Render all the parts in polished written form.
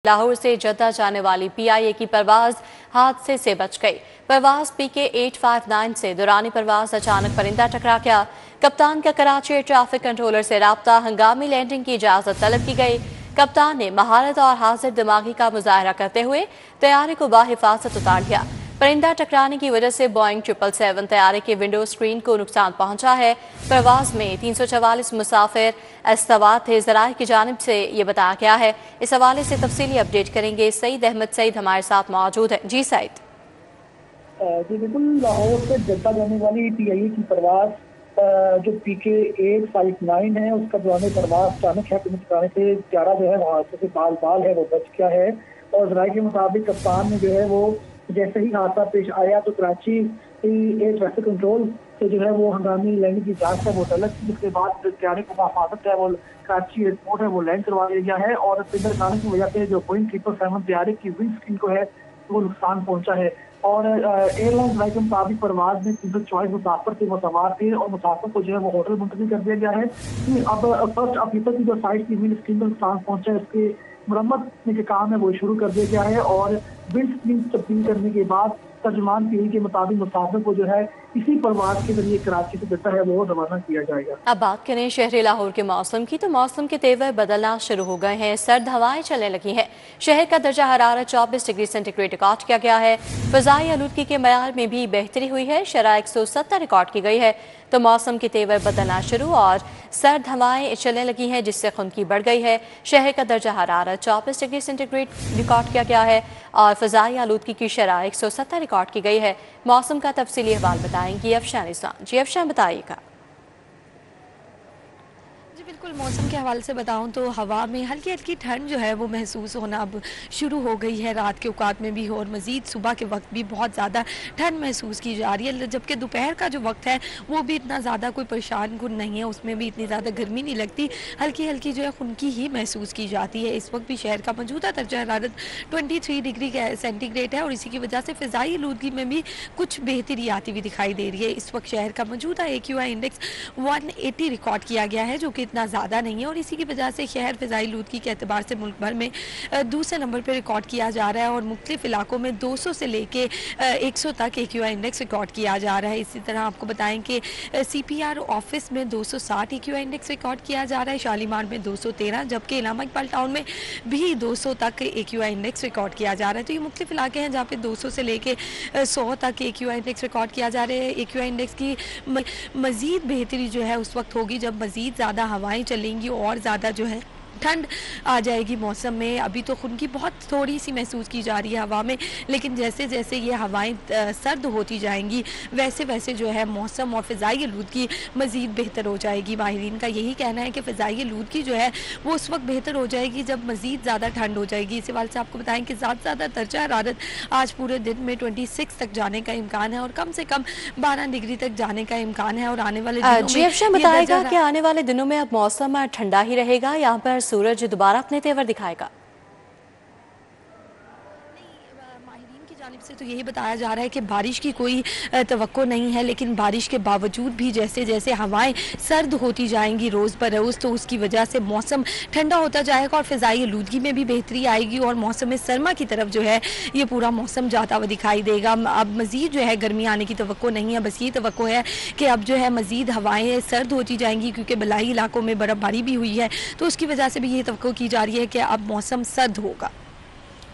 लाहौर से जद्दा जाने वाली PIA की परवाज हादसे से बच गई। परवाज PK 859 से दौरानी परवाज अचानक परिंदा टकरा गया। कप्तान का कराची एयर ट्रैफिक कंट्रोलर से राब्ता, हंगामी लैंडिंग की इजाजत तलब की गई। कप्तान ने महारत और हाजिर दिमागी का मुजाहरा करते हुए तैयारे को बाहिफाजत उतार दिया। परिंदा टकराने की वजह से बोइंग 777 तैयारे के विंडो स्क्रीन को नुकसान पहुंचा है। परवाज में 344 मुसाफिर सवार थे, ज़राए की जानिब से ये बताया गया है। इस हवाले से तफसीली अपडेट करेंगे सईद अहमद। सईद हमारे साथ मौजूद है। जी सईद। जी बिल्कुल, लाहौर से जद्दा जाने वाली PIA की परवाज जो PK 859 है, उसका दौरान परवाज अचानक है टकराने से प्यारा जो है हादसे से बाल बाल है वो बच गया है। और जराये के मुताबिक कप्तान ने जो है वो जैसे ही हादसा पेश आया तो कराची एयर ट्रैफिक कंट्रोल से जो है वो हंगामी लैंडिंग की जांच है वो तलब की। उसके बाद तैयारी को बाहिफाजत है वो कराची एयरपोर्ट है वो लैंड करवा दिया गया है। और परिंदा टकराने की वजह से जो बोइंग 777 तैयारे की विंड स्क्रीन को है वो नुकसान पहुंचा है। और एयरलाइन जराये के मुताबिक परवाज में 344 मुसाफिर थे, वो सवार थे और मुसाफिर को जो है वो होटल मुंतकिल कर दिया गया है। कि अब फर्स्ट ऑफिसर की जो साइड की विंड स्क्रीन को नुकसान पहुंचा है उसके मरम्मत के काम है वो शुरू कर दिया गया है। और विंड स्क्रीन तब्दील करने के बाद तर्जुमान PIA के मुताबिक मुसाफिर को जो है इसी परवाज के जरिए कराची से जद्दा है वो रवाना किया जाएगा। अब बात करें शहर लाहौर के मौसम की, तो मौसम के तेवर बदलना शुरू हो गए हैं। सर्द हवाएं चलने लगी हैं। शहर का दर्जा हरारत 24 डिग्री सेंटीग्रेड रिकॉर्ड किया गया है। फ़ज़ाई आलूदगी के मयार में भी बेहतरी हुई है। शरह 170 रिकॉर्ड की गई है। तो मौसम के तेवर बदलना शुरू और सर्द हवाएं चलने लगी हैं, जिससे खुनकी बढ़ गई है। शहर का दर्जा हरारत 24 डिग्री सेंटीग्रेड रिकॉर्ड किया गया है और फ़ज़ाई आलूदगी की शरह 170 रिकॉर्ड की गई है। मौसम का तफसीली अहवाल बताएंगी अफशान इस्लाम। जी अफशान, बताइएगा। जी बिल्कुल, मौसम के हवाले से बताऊं तो हवा में हल्की हल्की ठंड जो है वो महसूस होना अब शुरू हो गई है। रात के औकात में भी और मज़ीद सुबह के वक्त भी बहुत ज़्यादा ठंड महसूस की जा रही है। जबकि दोपहर का जो वक्त है वो भी इतना ज़्यादा कोई परेशान कुन नहीं है, उसमें भी इतनी ज़्यादा गर्मी नहीं लगती। हल्की हल्की जो है खुनकी ही महसूस की जाती है। इस वक्त भी शहर का मौजूदा दर्जा हरारत 23 डिग्री सेंटीग्रेड है और इसी की वजह से फ़िज़ाई आलूदगी में भी कुछ बेहतरी आती हुई दिखाई दे रही है। इस वक्त शहर का मौजूदा AQI इंडेक्स 180 रिकॉर्ड किया गया है, जो कि इतना ज़्यादा नहीं है। और इसी की वजह से शहर फ़िज़ाई आलूदगी के एतबार से मुल्क भर में दूसरे नंबर पर रिकॉर्ड किया जा रहा है और मुख्तलिफ इलाकों में 200 से लेके 100 तक AQI इंडेक्स रिकॉर्ड किया जा रहा है। इसी तरह आपको बताएं कि CPR ऑफिस में 260 AQI इंडेक्स रिकॉर्ड किया जा रहा है, शालीमार में 213, जबकि इलामा इकबाल टाउन में भी 200 तक AQI इंडेक्स रिकॉर्ड किया जा रहा है। तो ये मुख्तलिफ इलाके हैं जहाँ पे 200 से लेके 100 तक AQI इंडेक्स रिकॉर्ड किया जा रहा है। AQI इंडेक्स की मज़ीद बेहतरी जो है उस वक्त होगी जब मज़ीद ज़्यादा हवाएं चलेंगी और ज़्यादा जो है ठंड आ जाएगी मौसम में। अभी तो खुनकी बहुत थोड़ी सी महसूस की जा रही है हवा में, लेकिन जैसे जैसे ये हवाएं सर्द होती जाएंगी वैसे वैसे जो है मौसम और फ़िज़ाई आलूदगी मज़ीद बेहतर हो जाएगी। माहिरीन का यही कहना है कि फ़िज़ाई आलूदगी जो है वो उस वक्त बेहतर हो जाएगी जब मज़ीद ज़्यादा ठंड हो जाएगी। इस हवाले से आपको बताएं कि ज़्यादा दर्जा हरारत आज पूरे दिन में 26 तक जाने का इम्कान है और कम से कम 12 डिग्री तक जाने का इम्कान है। और आने वाले दिनों में बताएगा कि आने वाले दिनों में अब मौसम ठंडा ही रहेगा, यहाँ पर सूरज दोबारा अपने तेवर दिखाएगा? जानिब से तो यही बताया जा रहा है कि बारिश की कोई तवक्को नहीं है, लेकिन बारिश के बावजूद भी जैसे जैसे हवाएं सर्द होती जाएंगी रोज़ बरोज़ तो उसकी वजह से मौसम ठंडा होता जाएगा और फ़िज़ाई आलूदगी में भी बेहतरी आएगी और मौसम सरमा की तरफ जो है ये पूरा मौसम जाता हुआ दिखाई देगा। अब मज़ीद जो है गर्मी आने की तवक्को नहीं है, बस ये तवक्को है कि अब जो है मज़ीद हवाएँ सर्द होती जाएंगी, क्योंकि बलाई इलाकों में बर्फ़बारी भी हुई है तो उसकी वजह से भी ये तवक्को की जा रही है कि अब मौसम सर्द होगा।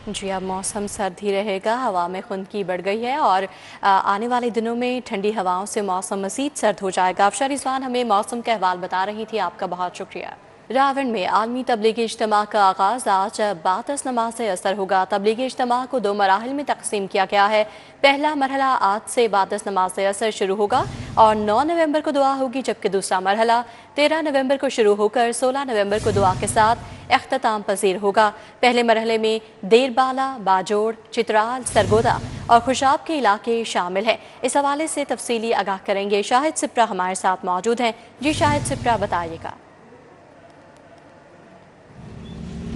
जी, अब मौसम सर्द ही रहेगा। हवा में खुनकी बढ़ गई है और आने वाले दिनों में ठंडी हवाओं से मौसम मज़ीद सर्द हो जाएगा। अफशान रिजवान हमें मौसम का अहवाल बता रही थी, आपका बहुत शुक्रिया। रावण में आलमी तबलीगी इज्तिमा का आगाज़ आज बातस नमाज से असर होगा। तबलीगी इज्तिमा को 2 मराहिल में तकसीम किया गया है। पहला मरहला आज से बातस नमाज से असर शुरू होगा और 9 नवंबर को दुआ होगी, जबकि दूसरा मरहला 13 नवंबर को शुरू होकर 16 नवंबर को दुआ के साथ इख्तिताम पजीर होगा। पहले मरहले में देरबाला, बाजोड़, चित्राल, सरगोदा और खुशाब के इलाके शामिल हैं। इस हवाले से तफसीली आगाह करेंगे शाहिद सिप्रा हमारे साथ मौजूद हैं। जी शाहिद सिप्रा, बताइएगा।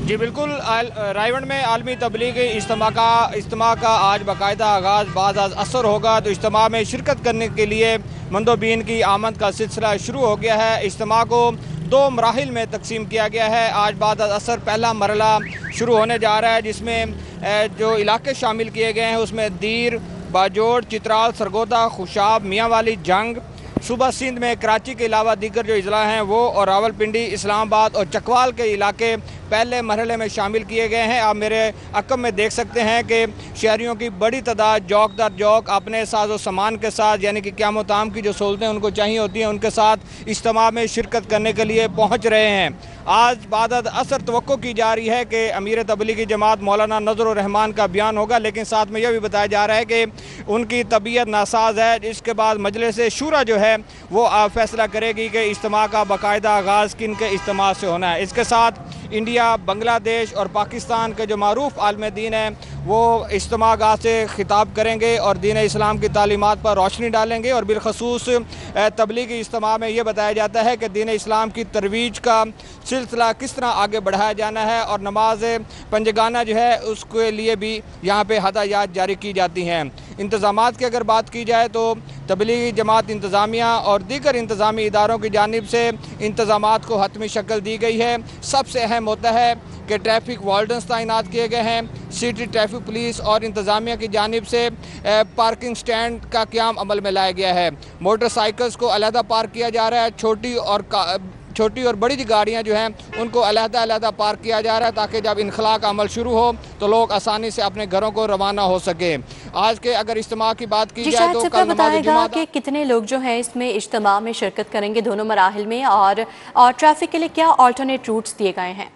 जी बिल्कुल, रायवन में आलमी तबलीगी इज्तिमा का आज बाकायदा आगाज़ बाद असर होगा। तो इज्तिमा में शिरकत करने के लिए मंदोबीन की आमद का सिलसिला शुरू हो गया है। इज्तिमा को दो मराहिल में तकसीम किया गया है। आज बाद असर पहला मरला शुरू होने जा रहा है, जिसमें जो इलाके शामिल किए गए हैं उसमें दीर, बाजोड़, चित्राल, सरगोदा, खुशाब, मियाँ वाली, जंग, सूबा सिंध में कराची के अलावा दीगर जो अजला हैं वो, और रावलपिंडी, इस्लामाबाद और चकवाल के इलाके पहले मरहले में शामिल किए गए हैं। आप मेरे अकब में देख सकते हैं कि शहरियों की बड़ी तादाद जौक दर जौक अपने साजो सामान के साथ, यानी कि क़याम ताम की जो सहूलतें उनको चाहिए होती हैं उनके साथ इज्तिमा में शिरकत करने के लिए पहुँच रहे हैं। आज बाद असर तवक्को की जा रही है कि अमीर तबलीगी जमात मौलाना नज़रुर रहमान का बयान होगा, लेकिन साथ में यह भी बताया जा रहा है कि उनकी तबीयत नासाज है। इसके बाद मजलिस शूरा जो है वो फैसला करेगी कि इज्तिमा का बाकायदा आगाज़ किन के इज्तिमा से होना है। इसके साथ इंडिया, बांग्लादेश और पाकिस्तान के जो मारूफ आलम दीन हैं वो इज्तिमा गाह से खिताब करेंगे और दीन इस्लाम की तालीमात पर रोशनी डालेंगे। और बिलखसूस तबलीगी इज्तिमा में ये बताया जाता है कि दीन इस्लाम की तरवीज का सिलसिला किस तरह आगे बढ़ाया जाना है, और नमाज पंजगाना जो है उसके लिए भी यहाँ पे हदायत जारी की जाती हैं। इंतज़ामात की अगर बात की जाए तो तबलीगी जमात इंतज़ामिया और दीगर इंतज़ामी इदारों की जानिब से इंतज़ामात को हतमी शक्ल दी गई है। सबसे अहम होता है कि ट्रैफिक वार्डन्स तैनात किए गए हैं। सिटी ट्रैफिक पुलिस और इंतज़ामिया की जानिब से पार्किंग स्टैंड का क़याम अमल में लाया गया है। मोटरसाइकिल्स को अलहदा पार्क किया जा रहा है। छोटी और बड़ी गाड़ियां जो हैं उनको अलहदा पार्क किया जा रहा है, ताकि जब इनखला का अमल शुरू हो तो लोग आसानी से अपने घरों को रवाना हो सके। आज के अगर इज्तिमा की बात की जाए तो कल बताएगा कि कितने लोग जो हैं इसमें इज्तिमा में शिरकत करेंगे दोनों मराहिल में, और ट्रैफिक के लिए क्या ऑल्टरनेट रूट्स दिए गए हैं?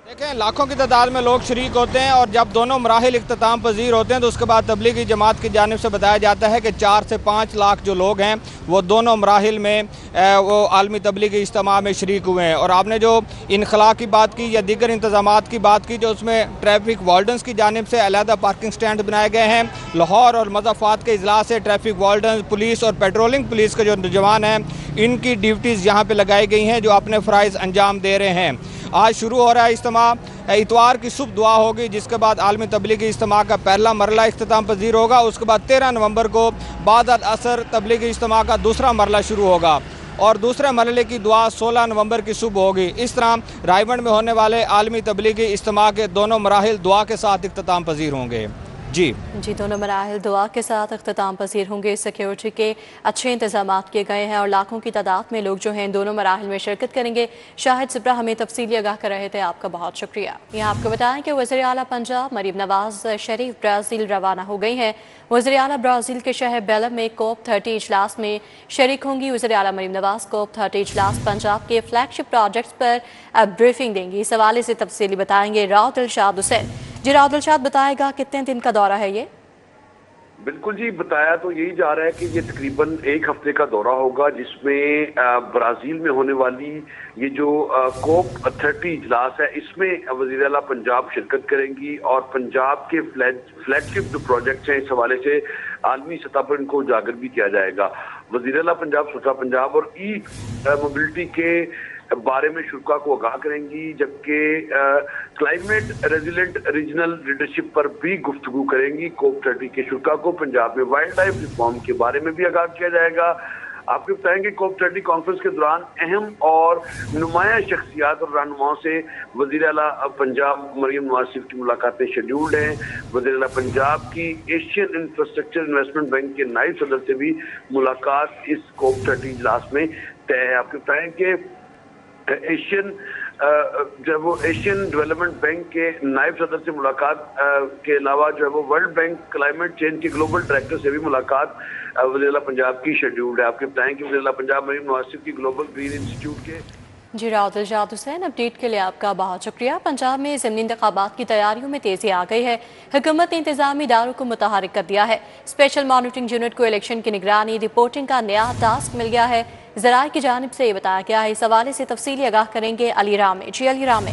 देखें, लाखों की तादाद में लोग शरीक होते हैं और जब दोनों मराहिल इख्तिताम पजीर होते हैं तो उसके बाद तबलीगी जमात की जानिब से बताया जाता है कि 4 से 5 लाख जो लोग हैं वो दोनों मराहिल में वो आलमी तबलीगी इज्तिमा में शरीक हुए हैं। और आपने जो इनखला की बात की या दीगर इंतजामात की बात की, जो उसमें ट्रैफिक वार्डन्स की जानिब से अलहदा पार्किंग स्टैंड बनाए गए हैं। लाहौर और मज़ाफ़ात के इजला से ट्रैफिक वार्डन, पुलिस और पेट्रोलिंग पुलिस के जो नौजवान हैं इनकी ड्यूटीज़ यहाँ पर लगाई गई हैं, जो अपने फ़राइज़ अंजाम दे रहे हैं। आज शुरू हो रहा है इज्तिमा, इतवार की सुबह दुआ होगी, जिसके बाद आलमी तबलीगी इज्तिमा का पहला मरला इख्तिताम पजीर होगा। उसके बाद 13 नवंबर को बाद असर तबलीगी इज्तिमा का दूसरा मरला शुरू होगा और दूसरे मरले की दुआ 16 नवंबर की सुबह होगी। इस तरह रायवंड में होने वाले आलमी तबलीगी इज्तिमा के दोनों मराहिल दुआ के साथ इख्तिताम पजीर होंगे। जी, दोनों मराहिल दुआ के साथ अख्ताम पसीर होंगे। सिक्योरिटी के अच्छे इंतजाम किए गए हैं और लाखों की तादाद में लोग जो हैं दोनों मराहिल में शिरकत करेंगे। शाहिद सिब्रा हमें तफसीली आगाह कर रहे थे, आपका बहुत शुक्रिया। यहाँ आपको बताएं कि वज़ीर आला पंजाब मरीम नवाज शरीफ ब्राज़ील रवाना हो गई हैं। वज़ीर आला ब्राज़ील के शहर बेलम में COP 30 इजलास में शरीक होंगी। वज़ीर आला मरीम नवाज COP 30 इजलास पंजाब के फ्लैगशिप प्रोजेक्ट्स पर ब्रीफिंग देंगी। इस हवाले से तफसीली बताएंगे राव दिलशाद हुसैन। जी, राव दिलशाद बताएगा कितने दिन का दौरा है ये? बिल्कुल जी, बताया तो यही जा रहा है कि ये तकरीबन 1 हफ्ते का दौरा होगा, जिसमें ब्राज़ील में होने वाली ये जो COP 30 इजलास है इसमें वज़ीर आला पंजाब शिरकत करेंगी और पंजाब के फ्लैगशिप जो प्रोजेक्ट्स हैं इस हवाले से आलमी सतह पर इनको उजागर भी किया जाएगा। वज़ीर आला पंजाब सुचा पंजाब और ई मोबिलिटी के बारे में शुरा को आगाह करेंगी, जबकि क्लाइमेट रेजिलेंट रीजनल लीडरशिप पर भी गुफ्तगू करेंगी। COP 30 के शुरा को पंजाब में वाइल्ड लाइफ रिफॉर्म के बारे में भी आगाह किया जाएगा। आपको बताएंगे COP 30 कॉन्फ्रेंस के दौरान अहम और नुमाया शख्सियात और रहनुमाओं से वज़ीर आला पंजाब मरीम नवाज शरीफ की मुलाकातें शेड्यूल्ड हैं। वज़ीर आला पंजाब की एशियन इंफ्रास्ट्रक्चर इन्वेस्टमेंट बैंक के नायब सदर से भी मुलाकात इस COP 30 इजलास में तय है। आपको बताएं कि जब वो एशियन डेवलपमेंट बैंक के नायब सदर से मुलाकात के अलावा जो है वो वर्ल्ड बैंक क्लाइमेट चेंज के ग्लोबल डायरेक्टर से भी मुलाकात वज़ीर आला पंजाब की शेड्यूल्ड है। आपको बताएं कि वज़ीर आला पंजाब मरीम नवाज शरीफ की ग्लोबल ग्रीन इंस्टीट्यूट के जी, राव दिलशाद हुसैन अपडेट के लिए आपका बहुत शुक्रिया। पंजाब में ज़िमनी इंतखाबात की तैयारियों में तेज़ी आ गई है। हुकूमत ने इंतजामी इदारों को मुतहरिक कर दिया है। स्पेशल मॉनिटरिंग यूनिट को इलेक्शन की निगरानी रिपोर्टिंग का नया टास्क मिल गया है। ज़राए की जानिब से ये बताया गया है। इस हवाले से तफसीली आगाह करेंगे अली रामे। जी, अली रामे।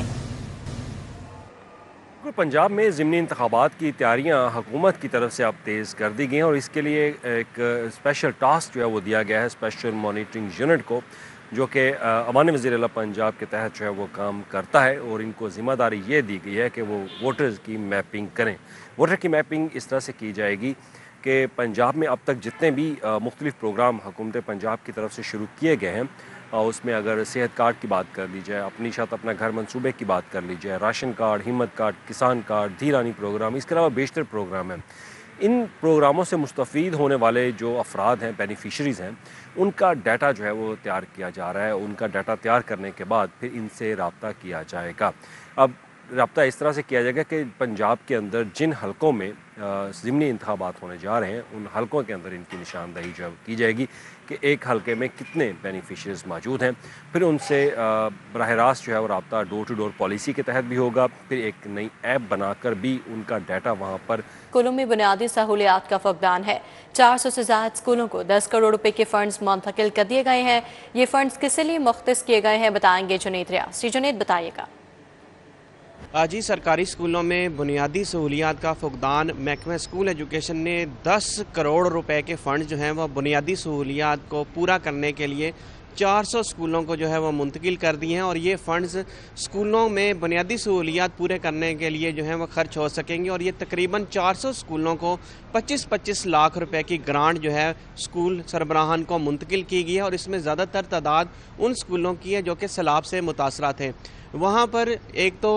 पंजाब में ज़िमनी इंतखाबात की तैयारियाँ हुकूमत की तरफ से अब तेज़ कर दी गई हैं और इसके लिए एक स्पेशल टास्क जो है वो दिया गया है स्पेशल मॉनिटरिंग यूनिट को, जो कि अमान वज़ीर आला पंजाब के तहत जो है वो काम करता है। और इनको ज़िम्मेदारी ये दी गई है कि वो वोटर्स की मैपिंग करें। वोटर की मैपिंग इस तरह से की जाएगी कि पंजाब में अब तक जितने भी मुख्तलिफ़ प्रोग्राम हुकूमत पंजाब की तरफ से शुरू किए गए हैं, उसमें अगर सेहत कार्ड की बात कर ली जाए, अपनी छत अपना घर मंसूबे की बात कर ली जाए, राशन कार्ड, हिम्मत कार्ड, किसान कार्ड, धीरानी प्रोग्राम, इसके अलावा बेशतर प्रोग्राम हैं। इन प्रोग्रामों से मुस्तफ़ीद होने वाले जो अफराद हैं, बेनिफिशरीज़ हैं, उनका डाटा जो है वो तैयार किया जा रहा है। उनका डाटा तैयार करने के बाद फिर इनसे रब्ता किया जाएगा। अब रब्ता इस तरह से किया जाएगा कि पंजाब के अंदर जिन हलकों में ज़िमनी इंतखाबात होने जा रहे हैं, उन हलकों के अंदर इनकी निशानदही जो की जाएगी कि एक हलके में कितने बेनिफिशरीज़ मौजूद हैं। फिर उनसे बराह रास्त जो है वो रब्ता डोर टू डोर पॉलिसी के तहत भी होगा। फिर एक नई ऐप बनाकर भी उनका डाटा वहाँ पर स्कूलों में बुनियादी सहूलियात का फकदान है। 400 से ज़्यादा स्कूलों को 10 करोड़ रुपए के फंड्स मुंतकिल कर दिए गए हैं। ये फंड्स किस लिए मुख्तस किए गए हैं, बताएंगे जुनैद रियाज। जी जुनैद, बताइएगा। जी, सरकारी स्कूलों में बुनियादी सहूलियात का फुकदान। महकमा स्कूल एजुकेशन ने 10 करोड़ रुपए के फ़ंड जो हैं वह बुनियादी सहूलियात को पूरा करने के लिए 400 स्कूलों को जो है वह मुंतकिल कर दिए हैं और ये फ़ंड्स स्कूलों में बुनियादी सहूलियात पूरे करने के लिए जो है वह खर्च हो सकेंगे। और ये तकरीबन 400 स्कूलों को 25-25 लाख रुपए की ग्रांट जो है स्कूल सरबराहान को मुंतकिल की गई है। और इसमें ज़्यादातर तादाद उन स्कूलों की है जो कि सैलाब से मुतासरा थे। वहाँ पर एक तो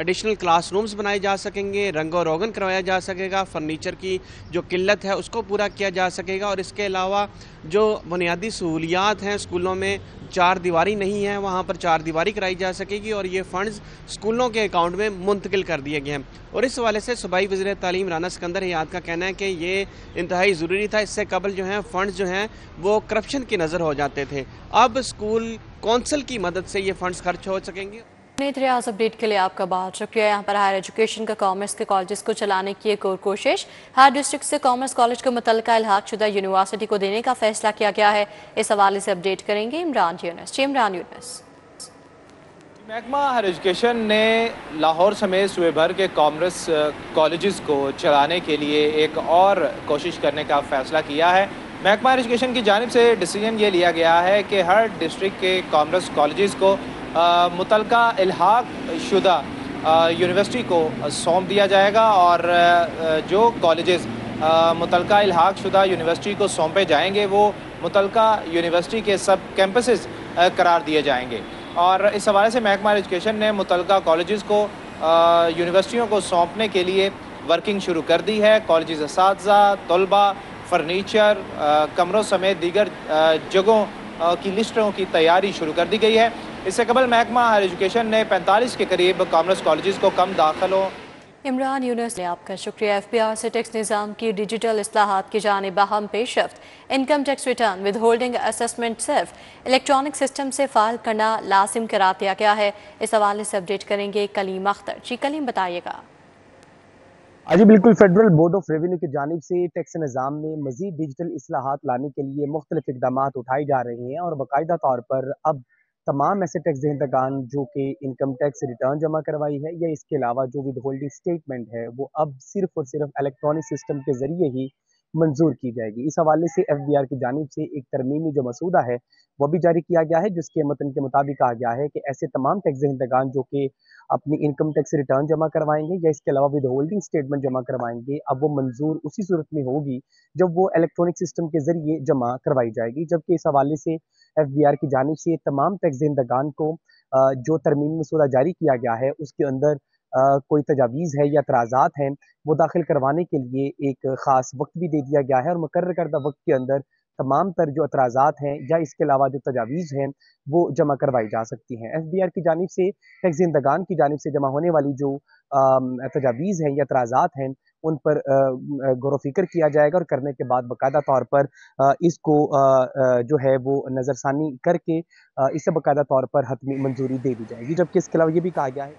एडिशनल क्लासरूम्स बनाए जा सकेंगे, रंगो रोगन करवाया जा सकेगा, फर्नीचर की जो किल्लत है उसको पूरा किया जा सकेगा। और इसके अलावा जो बुनियादी सहूलियात हैं, स्कूलों में चार दीवारी नहीं है, वहाँ पर चार दीवारी कराई जा सकेगी और ये फ़ंड्स स्कूलों के अकाउंट में मुंतकिल कर दिए गए हैं। और इस हवाले से सूबाई वज़ीर तालीम राना सिकंदर हयात का कहना है कि ये इंतहाई ज़रूरी था। इससे कबल जो है फ़ंड्स जो हैं वो करप्शन की नज़र हो जाते थे। अब स्कूल कौंसल की मदद से ये फ़ंड्स खर्च हो सकेंगे। जुनैद रियाज, अपडेट के लिए आपका बहुत शुक्रिया। यहाँ पर हायर एजुकेशन का कॉमर्स के कॉलेजेस को चलाने की एक और कोशिश। हर डिस्ट्रिक्ट से कॉमर्स कॉलेज को मुतल्लिका इल्हाक शुदा यूनिवर्सिटी को देने का फैसला किया गया है। इस हवाले से अपडेट करेंगे इमरान यूनुस। जी इमरान यूनुस। महकमा हायर एजुकेशन ने लाहौर समेत सूबे भर के कॉमर्स कॉलेजेस को चलाने के लिए एक और कोशिश करने का फैसला किया है। महकमा हायर एजुकेशन की जानिब से डिसीजन ये लिया गया है कि हर डिस्ट्रिक्ट के कॉमर्स कॉलेजेस को मुतल्लिका इल्हाक शुदा यूनिवर्सिटी को सौंप दिया जाएगा और जो कॉलेजेस मुतल्लिका इल्हाक शुदा यूनिवर्सिटी को सौंपे जाएंगे वो मुतल्लिका यूनिवर्सिटी के सब कैंपसेस करार दिए जाएंगे। और इस हवाले से महकमा एजुकेशन ने मुतल्लिका कॉलेजेस को यूनिवर्सिटियों को सौंपने के लिए वर्किंग शुरू कर दी है। कॉलेजेस असातिज़ा, तलबा, फर्नीचर, कमरों समेत दीगर जगहों की लिस्टों की तैयारी शुरू कर दी गई है। इससे कबल महकमा हायर एजुकेशन ने 45 के करीब कॉमर्स कॉलेजेस को कम दाखिलों। इमरान यूनुस ने आपका शुक्रिया। FPR से टैक्स निज़ाम की डिजिटल इस्लाहात की जानिब अहम पेशरफ्त। Income tax return withholding assessment सिर्फ इलेक्ट्रॉनिक सिस्टम से फाइल करना लाजिम करा दिया गया है। इस हवाले से अपडेट करेंगे कलीम अख्तर। जी कलीम, बताइएगा। जी बिल्कुल, फेडरल बोर्ड ऑफ रेवेन्यू की जानिब से टैक्स निज़ाम में मज़ीद डिजिटल इस्लाहात लाने के लिए मुख्तलिफ इक़दामात उठाए जा रहे हैं और बाकायदा तौर पर अब तमाम ऐसे टैक्स दहिंदगान जो कि इनकम टैक्स रिटर्न जमा करवाई है या इसके अलावा जो विद होल्डिंग स्टेटमेंट है वो अब सिर्फ और सिर्फ इलेक्ट्रॉनिक सिस्टम के ज़रिए ही मंजूर की जाएगी। इस हवाले से FBR की जानिब से एक तरमीमी जो मसूदा है वो भी जारी किया गया है, जिसके मतन के मुताबिक कहा गया है कि ऐसे तमाम टैक्स दहिंदगान जो कि अपनी इनकम टैक्स रिटर्न जमा करवाएंगे या इसके अलावा विद होल्डिंग स्टेटमेंट जमा करवाएंगे, अब वो मंजूर उसी सूरत में होगी जब वो इलेक्ट्रॉनिक सिस्टम के जरिए जमा करवाई जाएगी। जबकि इस हवाले से FBR की जानिब से तमाम टैक्स दहिंदगान को जो तरमीमी मसूदा जारी किया गया है उसके अंदर कोई तजावीज़ है या एतराज़ात हैं वो दाखिल करवाने के लिए एक ख़ास वक्त भी दे दिया गया है और मुकर्रर करदा वक्त के अंदर तमाम तर जो एतराज़ात हैं या इसके अलावा जो तजावीज़ हैं वो जमा करवाई जा सकती हैं। FBR की जानिब से टैक्स दहिंदगान की जानिब से जमा होने वाली जो तजावीज़ हैं या एतराज़ात हैं उन पर गौर फ़िक्र किया जाएगा और करने के बाद बाकायदा तौर पर इसको जो है वो नज़रसानी करके इसे बाकायदा तौर पर हतमी मंजूरी दे दी जाएगी। जबकि इसके अलावा ये भी कहा गया है